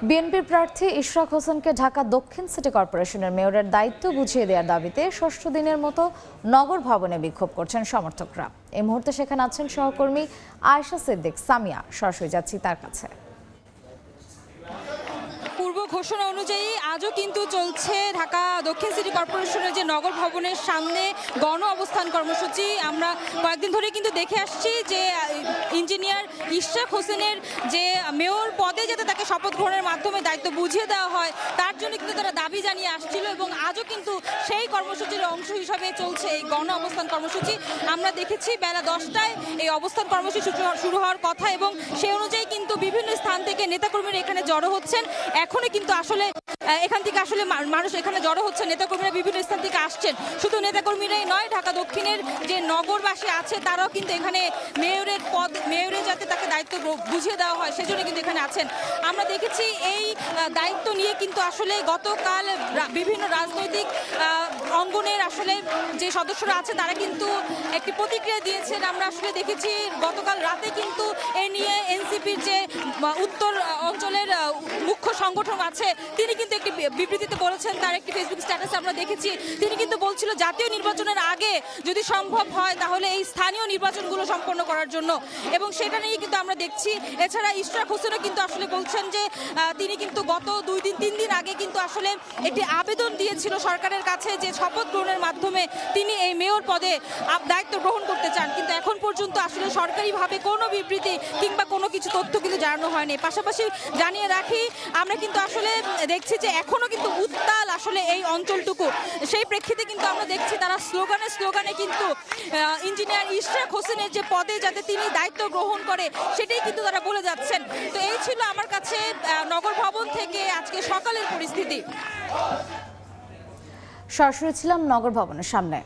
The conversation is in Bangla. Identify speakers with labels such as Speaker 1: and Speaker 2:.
Speaker 1: বিএনপির প্রার্থী ইশরাক হোসেনকে ঢাকা দক্ষিণ সিটি কর্পোরেশনের মেয়রের দায়িত্ব বুঝিয়ে দেওয়ার দাবিতে ষষ্ঠ দিনের মতো নগর ভবনে বিক্ষোভ করছেন সমর্থকরা। এই মুহূর্তে সেখানে আছেন সহকর্মী আয়েশা সিদ্দিক সামিয়া। সরাসরি যাচ্ছি তার কাছে।
Speaker 2: পূর্ব ঘোষণা অনুযায়ী আজও কিন্তু চলছে ঢাকা দক্ষিণ সিটি কর্পোরেশনের যে নগর ভবনের সামনে গণ অবস্থান কর্মসূচি। আমরা কয়েকদিন ধরে কিন্তু দেখে আসছি যে ইঞ্জিনিয়ার ইশরাক হোসেনের যে মেয়র পদে যাতে তাকে শপথ গ্রহণের মাধ্যমে দায়িত্ব বুঝিয়ে দেওয়া হয় তার জন্য কিন্তু তারা দাবি জানিয়ে আসছিল এবং আজও কিন্তু সেই কর্মসূচির অংশ হিসাবে চলছে এই গণ অবস্থান কর্মসূচি। আমরা দেখেছি বেলা 10টায় এই অবস্থান কর্মসূচি শুরু হওয়ার কথা এবং সেই অনুযায়ী কিন্তু বিভিন্ন স্থান থেকে নেতাকর্মীরা এখানে জড়ো হচ্ছেন। এখনই কিন্তু আসলে এখান থেকে আসলে মানুষ এখানে জড়ো হচ্ছে, নেতাকর্মীরা বিভিন্ন স্থান থেকে আসছেন। শুধু নেতাকর্মীরাই নয়, ঢাকা দক্ষিণের যে নগরবাসী আছে তারাও কিন্তু এখানে মেয়রের যাতে তাকে দায়িত্ব বুঝিয়ে দেওয়া হয় সেজন্য কিন্তু এখানে আছেন। আমরা দেখেছি এই দায়িত্ব নিয়ে কিন্তু আসলে গতকাল বিভিন্ন রাজনৈতিক অঙ্গনের আসলে যে সদস্যরা আছে তারা কিন্তু একটি প্রতিক্রিয়া দিয়েছেন। আমরা আসলে দেখেছি গতকাল রাতে কিন্তু এ নিয়ে এনসিপির যে উত্তর অঞ্চলের মুখ্য সংগঠন আছে তিনি কিন্তু একটি বিবৃতিতে বলেছেন, তার একটি ফেসবুক স্ট্যাটাসে আমরা দেখেছি তিনি কিন্তু বলছিল জাতীয় নির্বাচনের আগে যদি সম্ভব হয় তাহলে এই স্থানীয় নির্বাচনগুলো সম্পন্ন করার জন্য, এবং সেটা নিয়ে কিন্তু আমরা দেখছি। এছাড়া ইশরাক হোসেনও কিন্তু আসলে বলছেন যে তিনি কিন্তু গত 2-3 দিন আগে কিন্তু আসলে একটি আবেদন দিয়েছিল সরকারের কাছে যে শপথ গ্রহণের মাধ্যমে তিনি এই মেয়র পদে দায়িত্ব গ্রহণ করতে চান, কিন্তু এখন পর্যন্ত আসলে সরকারিভাবে কোনো বিবৃতি কিংবা কোনো কিছু তথ্য কিন্তু জানানো হয়নি। পাশাপাশি জানিয়ে রাখি আমরা কিন্তু আসলে দেখছি যে এখনো কিন্তু উত্তাল আসলে এই অঞ্চলটুকু। সেই প্রেক্ষিতে কিন্তু আমরা দেখছি তারা স্লোগানে কিন্তু ইঞ্জিনিয়ার ইশরাক হোসেনের যে পদে যাতে তিনি দায়িত্ব গ্রহণ করে সেটাই কিন্তু তারা বলে যাচ্ছেন। তো এই ছিল আমার কাছে নগর ভবন থেকে আজকে সকালের পরিস্থিতি।
Speaker 1: সরাসরি ছিলাম নগর ভবনের সামনে।